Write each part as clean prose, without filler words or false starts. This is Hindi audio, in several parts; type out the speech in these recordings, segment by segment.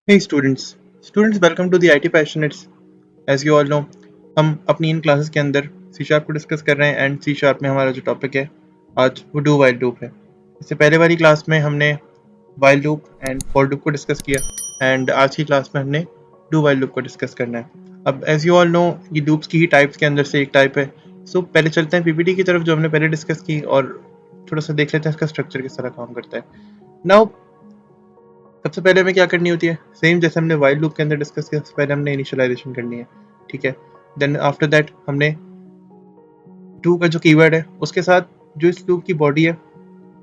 Hey students, welcome to the IT Passionates. As you all know, हम अपनी इन क्लासेस के अंदर सी शार्प को डिस्कस कर रहे हैं एंड सी शार्प में हमारा जो टॉपिक है आज वो डू वाइल लूप है। इससे पहले वाली क्लास में हमने while loop and for loop को डिस्कस किया एंड आज की क्लास में हमने डू वाइल लूप को डिस्कस करना है। अब एज यू ऑल नो ये लूप्स की ही टाइप्स के अंदर से एक टाइप है। सो पहले चलते हैं पीपीटी की तरफ जो हमने पहले डिस्कस की और थोड़ा सा देख लेते हैं इसका स्ट्रक्चर किस तरह काम करता है। नाउ सबसे पहले हमें क्या करनी होती है, सेम जैसे हमने वाइल लूप के अंदर डिस्कस किया, सबसे पहले हमने इनिशियलाइजेशन करनी है। ठीक है, देन आफ्टर दैट हमने डू का जो कीवर्ड है उसके साथ जो इस लूप की बॉडी है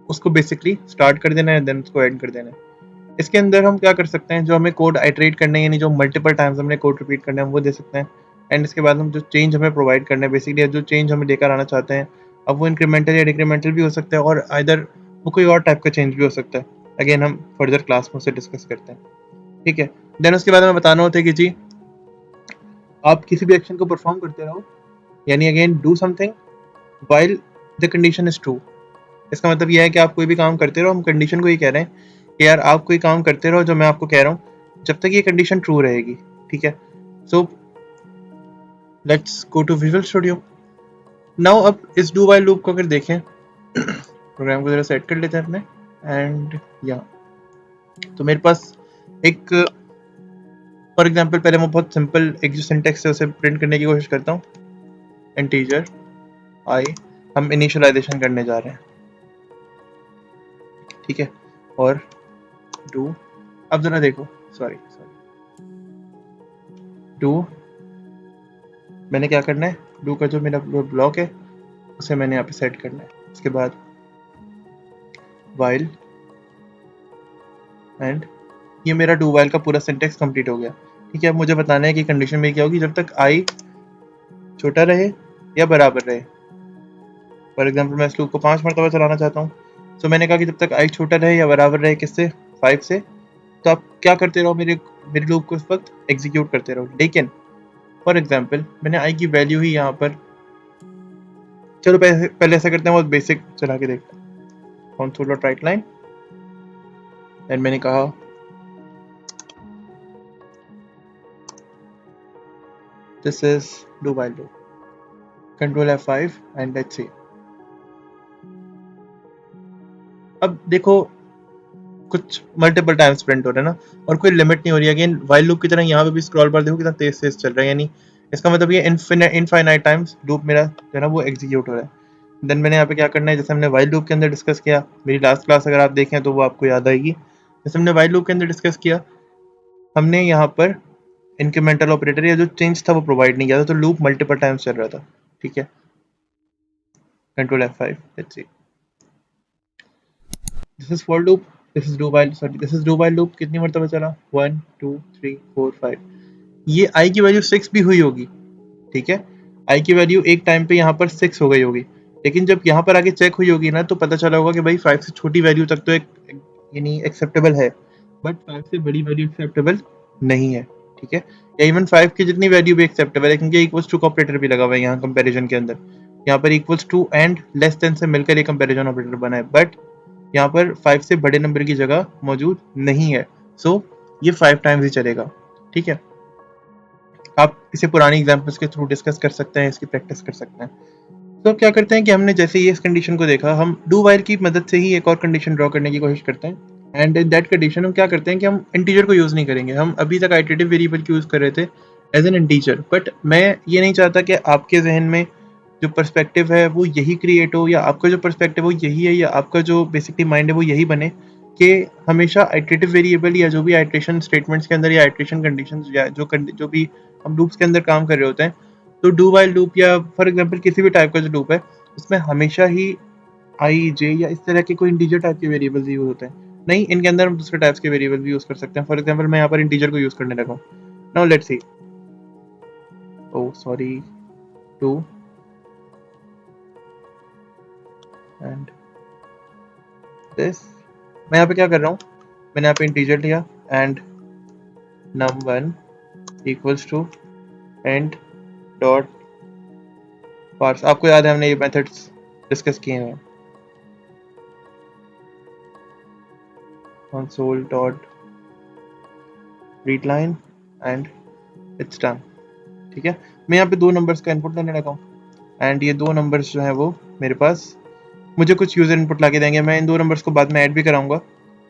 उसको बेसिकली स्टार्ट कर देना है, देन उसको एंड कर देना है। इसके अंदर हम क्या कर सकते हैं, जो हमें कोड आइटरेट करना है यानी जो मल्टीपल टाइम्स हमने कोड रिपीट करना है वो दे सकते हैं। एंड इसके बाद हम जो चेंज हमें प्रोवाइड करना है बेसिकली जो चेंज हमें लेकर आना चाहते हैं, अब वो इंक्रीमेंटल या डिक्रीमेंटल भी हो सकता है और आइदर वो कोई और टाइप का चेंज भी हो सकता है। अगेन हम फर्दर क्लास में उसे डिस्कस करते हैं। ठीक है, देन उसके बाद हमें बताना होता है कि जी आप किसी भी एक्शन को परफॉर्म करते रहो, यानी again do something while the condition is true. इसका मतलब यह है कि आप कोई भी काम करते रहो, हम कंडीशन को ये कह रहे हैं कि यार आप कोई काम करते रहो जो मैं आपको कह रहा हूँ जब तक ये कंडीशन ट्रू रहेगी। ठीक है, so let's go to Visual Studio. Now अब इस डू व्हाइल लूप को अगर देखें प्रोग्राम को जरा सेट कर लेते हैं अपने एंड या तो मेरे पास एक फॉर एग्जांपल पहले मैं बहुत सिंपल एक जो सिंटेक्स है उसे प्रिंट करने की कोशिश करता हूँ। इंटीजर आई हम इनिशियलाइजेशन करने जा रहे हैं। ठीक है, और डू अब जरा देखो, सॉरी डू मैंने क्या करना है, डू का जो मेरा ब्लॉक है उसे मैंने यहाँ पे सेट करना है। उसके बाद वाइल एंड ये मेरा डू वाइल का पूरा सिंटेक्स कंप्लीट हो गया। ठीक है, अब मुझे बताना है कि कंडीशन मेरी क्या होगी जब तक आई छोटा रहे या बराबर रहे। फॉर एग्जाम्पल मैं इस लूप को 5 मरतबा चलाना चाहता हूँ, तो मैंने कहा कि जब तक आई छोटा रहे या बराबर रहे किससे, 5 से, तो आप क्या करते रहो, मेरे मेरे लूप को उस वक्त एग्जीक्यूट करते रहो। लेकिन फॉर एग्जाम्पल मैंने आई की वैल्यू ही यहाँ पर, चलो पहले ऐसा करते हैं बहुत बेसिक चला के देखते हैं। Console dot right line and मैंने कहा this is do while loop, control F5 and let's see. अब देखो कुछ मल्टीपल टाइम्स प्रिंट हो रहा है ना, और कोई लिमिट नहीं हो रही है। अगेन वाइल लूप की तरह यहाँ पे भी स्क्रॉल बार देखो कितना तेज तेज चल रहा है, यानी इसका मतलब ये इनफाइनाइट टाइम्स लूप मेरा जो है ना वो एग्जीक्यूट हो रहा है। देन मैंने यहाँ पे क्या करना है, जैसे हमने वाइल लूप के अंदर डिस्कस किया, मेरी लास्ट क्लास अगर आप देखें तो वो आपको याद आएगी। जैसे हमने वाइल लूप के अंदर डिस्कस किया, हमने यहाँ पर इंक्रीमेंटल ऑपरेटर या जो चेंज था वो प्रोवाइड नहीं किया था, तो लूप मल्टीपल टाइम्स चल रहा था। ठीक है, control F5 let's see, this is for loop, this is do while, sorry this is do while loop कितनी मरतबा चला, 1 2 3 4 5, ये आई की वैल्यू 6 भी हुई होगी। ठीक है, आई की वैल्यू एक टाइम पे यहाँ पर 6 हो गई होगी, लेकिन जब यहाँ पर आगे चेक हुई होगी ना तो पता चला होगा कि भाई 5 से छोटी वैल्यू तक तो एक यानी एक्सेप्टेबल है, बट 5 से बड़ी वैल्यू एक्सेप्टेबल नहीं है। ठीक है, या इवन 5 की जितनी वैल्यू भी एक्सेप्टेबल है, क्योंकि इक्वल्स टू का ऑपरेटर भी लगा हुआ है यहाँ कंपैरिजन के अंदर। यहाँ पर equals to and less than से मिलकर एक कंपैरिजन ऑपरेटर बना है, बट यहाँ पर 5 से बड़े नंबर की जगह मौजूद नहीं है। सो ये 5 टाइम्स ही चलेगा। ठीक है, आप इसे पुरानी एग्जांपल्स के थ्रू डिस्कस कर सकते हैं, इसकी प्रैक्टिस कर सकते हैं। तो अब क्या करते हैं कि हमने जैसे ही इस कंडीशन को देखा, हम डू वाइल की मदद से ही एक और कंडीशन ड्रॉ करने की कोशिश करते हैं। एंड इन दैट कंडीशन हम क्या करते हैं कि हम इंटीजर को यूज़ नहीं करेंगे। हम अभी तक आइटरेटिव वेरिएबल की यूज़ कर रहे थे एज एन इंटीजर, बट मैं ये नहीं चाहता कि आपके जहन में जो पर्सपेक्टिव है वो यही क्रिएट हो, या आपका जो पर्सपेक्टिव वो यही है, या आपका जो बेसिकली माइंड है वो यही बने कि हमेशा आइटरेटिव वेरिएबल या जो भी आइटरेशन स्टेटमेंट्स के अंदर या आइटरेशन कंडीशंस या जो भी हम लूप्स के अंदर काम कर रहे होते हैं, तो डू वाइल लूप या फॉर एग्जांपल किसी भी टाइप का जो लूप है उसमें हमेशा ही आई जे या इस तरह के कोई इंटीजर टाइप के वेरिएबल्स यूज होते हैं। नहीं, इनके अंदर हम दूसरे टाइप्स के वेरिएबल भी यूज कर सकते हैं। फॉर एग्जांपल मैं यहाँ पर इंटीजर को यूज करने लगा हूँ। Now let's see, oh sorry, to and this, मैं यहाँ पे क्या कर रहा हूँ, मैंने यहाँ पे इंटीजर लिया and num1 equals to and dot parse. आपको याद है हमने ये मेथड्स डिस्कस किए हैं, console dot read line and it's done. ठीक है, मैं यहाँ पे 2 नंबर्स का इनपुट लेने लगा हूँ एंड ये 2 नंबर्स जो है वो मेरे पास मुझे कुछ यूजर इनपुट ला के देंगे। मैं इन 2 नंबर्स को बाद में ऐड भी कराऊंगा,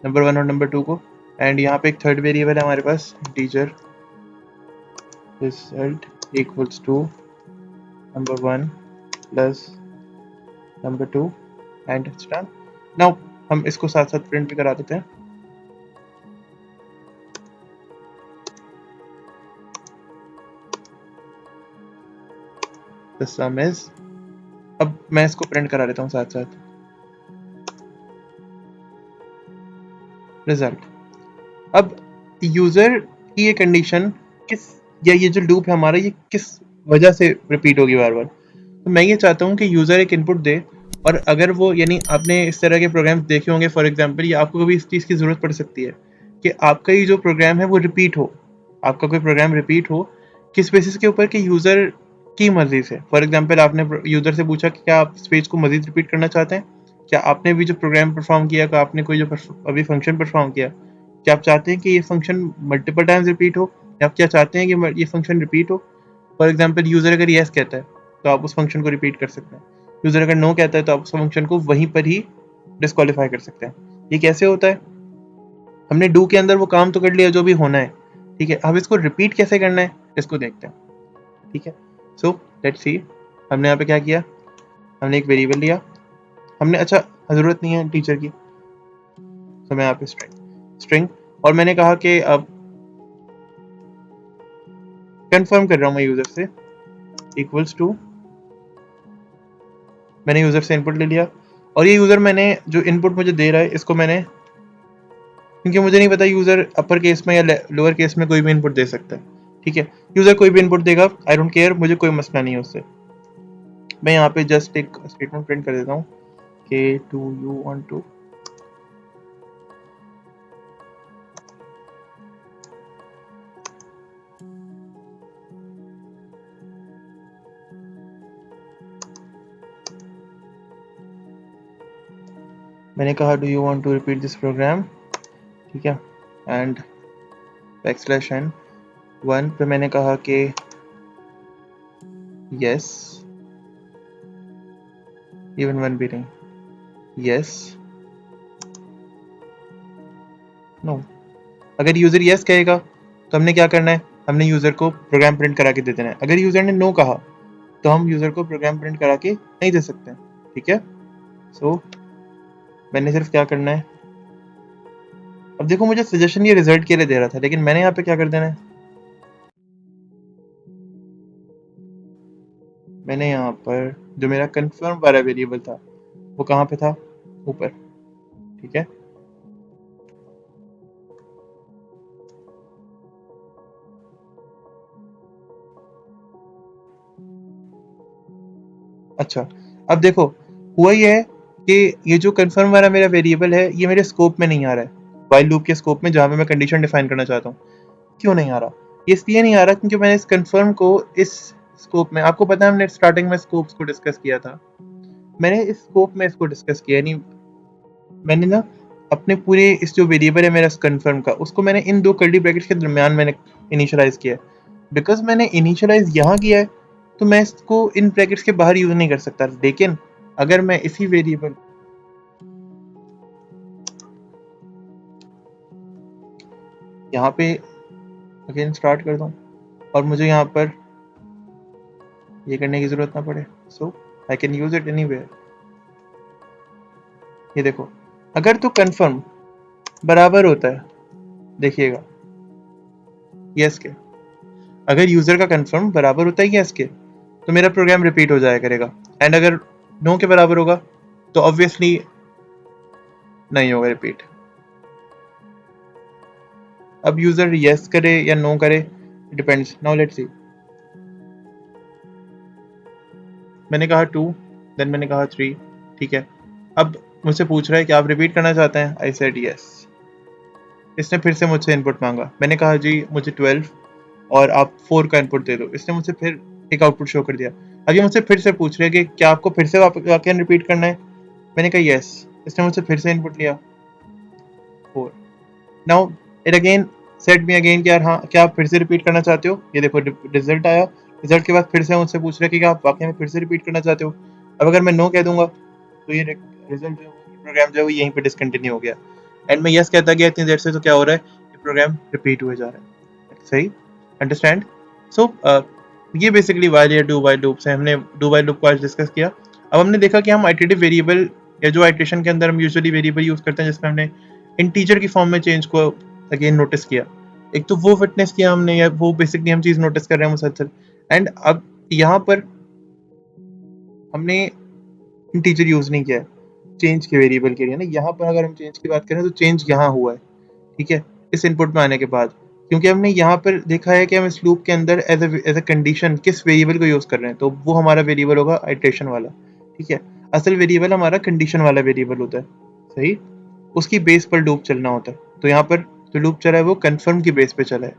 नंबर 1 और नंबर 2 को। एंड यहाँ पे एक थर्ड वेरिएबल है हमारे पास, integer result equals to number 1 plus number 2 and it's done. Now हम इसको साथ साथ प्रिंट भी करा देते हैं। द सम इज, अब मैं इसको प्रिंट करा देता हूँ साथ साथ, रिजल्ट। अब यूजर की ये कंडीशन किस, या ये जो लूप है हमारा, ये किस वजह से रिपीट होगी बार बार। तो मैं ये चाहता हूँ कि यूजर एक इनपुट दे, और अगर वो, यानी आपने इस तरह के प्रोग्राम देखे होंगे फॉर एग्जांपल, या आपको कभी इस चीज़ की ज़रूरत पड़ सकती है कि आपका ये जो प्रोग्राम है वो रिपीट हो, आपका कोई प्रोग्राम रिपीट हो, किस बेसिस के ऊपर कि यूज़र की मर्जी से। फॉर एग्जांपल आपने यूज़र से पूछा कि क्या आप इस पेज को मजीद रिपीट करना चाहते हैं, क्या आपने भी जो प्रोग्राम परफॉर्म किया, क्या आपने कोई जो अभी फंक्शन परफॉर्म किया, क्या आप चाहते हैं कि ये फंक्शन मल्टीपल टाइम्स रिपीट हो, या आप क्या चाहते हैं कि ये फंक्शन रिपीट हो। फॉर एग्जांपल यूज़र अगर येस कहता है तो आप उस फंक्शन को रिपीट कर सकते हैं, यूज़र अगर नो कहता है तो आप उस फंक्शन को वहीं पर ही डिस्क्वालीफाई कर सकते हैं। ये कैसे होता है, हमने डू के अंदर वो काम तो कर लिया जो भी होना है, ठीक है, अब इसको रिपीट कैसे करना है इसको देखते हैं। ठीक है, सो लेट्स सी, हमने यहाँ पे क्या किया, हमने एक वेरिएबल लिया, हमने, अच्छा ज़रूरत नहीं है टीचर की, तो मैं यहाँ पे स्ट्रिंग, और मैंने कहा कि अब कंफर्म कर रहा हूँ मैं यूज़र से, इक्वल्स टू, मैंने यूज़र से इनपुट ले लिया, और ये यूज़र मैंने जो इनपुट मुझे दे रहा है इसको मैंने, क्योंकि मुझे नहीं पता यूज़र अपर केस में या लोअर केस में कोई भी इनपुट दे सकता है। ठीक है, यूज़र कोई भी इनपुट देगा, आई डोंट केयर, मुझे कोई मसला नहीं है उससे। मैं यहाँ पे जस्ट एक स्टेटमेंट प्रिंट कर देता हूँ कि टू यू वांट टू, मैंने कहा do you want to repeat this program, ठीक है, एंड बैकस्लैश n 1 पे मैंने कहा कि यस, इवन 1 भी नहीं, यस नो। अगर यूज़र यस कहेगा तो हमने क्या करना है, हमने यूज़र को प्रोग्राम प्रिंट करा के दे देना है। अगर यूज़र ने नो कहा तो हम यूज़र को प्रोग्राम प्रिंट करा के नहीं दे सकते। ठीक है, सो मैंने सिर्फ क्या करना है, अब देखो मुझे सजेशन ये रिजल्ट के लिए दे रहा था, लेकिन मैंने यहाँ पे क्या कर देना है, मैंने यहाँ पर जो मेरा कंफर्म वाला वेरिएबल था वो कहाँ पे था, ऊपर। ठीक है, अच्छा अब देखो हुआ ये है कि ये जो कंफर्म वाला मेरा वेरिएबल है ये मेरे स्कोप में नहीं आ रहा है, व्हाइल लूप के स्कोप में जहाँ पे मैं कंडीशन डिफाइन करना चाहता हूँ। क्यों नहीं आ रहा, ये इसलिए नहीं आ रहा क्योंकि मैंने इस कंफर्म को इस स्कोप में, आपको पता है हमने स्टार्टिंग में स्कोप्स को डिस्कस किया था, मैंने इस स्कोप में इसको डिस्कस किया, यानी मैंने ना अपने पूरे इस जो वेरिएबल है मेरा कंफर्म का, उसको मैंने इन दो कर्ली ब्रैकेट्स के दरमियान मैंने इनिशियलाइज किया है। बिकॉज मैंने इनिशियलाइज यहाँ किया है तो मैं इसको इन ब्रैकेट्स के बाहर यूज नहीं कर सकता, लेकिन अगर मैं इसी वेरिएबल यहाँ पे अगेन स्टार्ट कर दूँ और मुझे यहाँ पर ये करने की जरूरत ना पड़े, so I can use it anywhere. ये देखो, अगर तो कंफर्म बराबर होता है, देखिएगा यस के, अगर यूजर का कंफर्म बराबर होता है यस के तो मेरा प्रोग्राम रिपीट हो जाया करेगा, एंड अगर नो के बराबर होगा तो ऑब्वियसली नहीं होगा रिपीट। अब यूजर यस करे या नो करे, डिपेंड्स। नाउ लेट्स सी, मैंने कहा 2, देन मैंने कहा 3, ठीक है, अब मुझसे पूछ रहा है कि आप रिपीट करना चाहते हैं, आई सेड यस। इसने फिर से मुझसे इनपुट मांगा, मैंने कहा जी मुझे 12 और आप 4 का इनपुट दे दो। इसने मुझसे फिर एक आउटपुट शो कर दिया। अब ये मुझसे फिर से पूछ रहे हैं कि क्या आपको फिर से वाक्य रिपीट करना है, मैंने कहा यस। इसने मुझसे फिर से इनपुट लिया 4। Now it again set me again कि यार हाँ क्या आप फिर से रिपीट करना चाहते हो, ये देखो रिजल्ट आया, रिजल्ट के बाद फिर से मुझसे पूछ रहे कि क्या आप वाकई में फिर से रिपीट करना चाहते हो। अब अगर मैं नो कह दूंगा तो ये रिजल्ट जो प्रोग्राम जो है वो यहीं पे डिसकंटिन्यू हो गया, एंड मैं यस कहता गया इतनी देर से, तो क्या हो रहा है, ये प्रोग्राम रिपीट हुए जा रहा है। सही, अंडरस्टैंड? सो ये बेसिकली वाइल या डू वाइल लूप्स हैं। हमने डू वाइल लूप को आज डिस्कस किया। अब हमने देखा कि हम आइटरेटिव वेरिएबल या जो आइटरेशन के अंदर हम यूजुअली वेरिएबल यूज करते हैं जिसमें हमने इंटीजर की फॉर्म में चेंज को अगेन नोटिस किया। एक तो वो फिटनेस किया हमने, या वो बेसिकली हम चीज नोटिस कर रहे हैं मुसलसल। एंड अब यहाँ पर हमने इंटीजर यूज नहीं किया है चेंज के वेरिएबल के लिए ना। यहाँ पर अगर हम चेंज की बात करें तो चेंज यहाँ हुआ है, ठीक है, इस इनपुट में आने के बाद, क्योंकि हमने यहाँ पर देखा है कि हम इस लूप के अंदर एज अ कंडीशन किस वेरिएबल को यूज कर रहे हैं, तो वो हमारा वेरिएबल होगा आइटरेशन वाला, ठीक है। असल वेरिएबल हमारा कंडीशन वाला वेरिएबल होता है, सही, उसकी बेस पर लूप चलना होता है। तो यहाँ पर जो लूप चला है वो कन्फर्म की बेस पे चला है,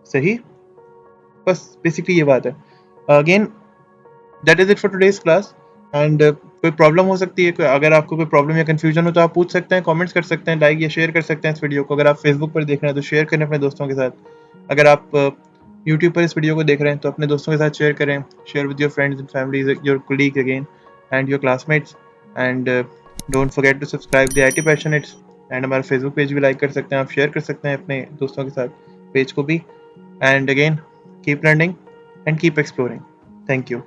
सही। बस बेसिकली ये बात है। Again that is it for today's class. And कोई प्रॉब्लम हो सकती है, अगर आपको कोई प्रॉब्लम या कंफ्यूजन हो तो आप पूछ सकते हैं, कमेंट्स कर सकते हैं, लाइक या शेयर कर सकते हैं इस वीडियो को। अगर आप फेसबुक पर देख रहे हैं तो शेयर करें अपने दोस्तों के साथ। अगर आप यूट्यूब पर इस वीडियो को देख रहे हैं तो अपने दोस्तों के साथ शेयर करें, share with your friends and families, your colleague again, and your classmates. And don't forget to subscribe the IT passionates. And हमारा फेसबुक पेज भी लाइक कर सकते हैं, आप शेयर कर सकते हैं अपने दोस्तों के साथ पेज को भी। And again keep learning and keep exploring. Thank you.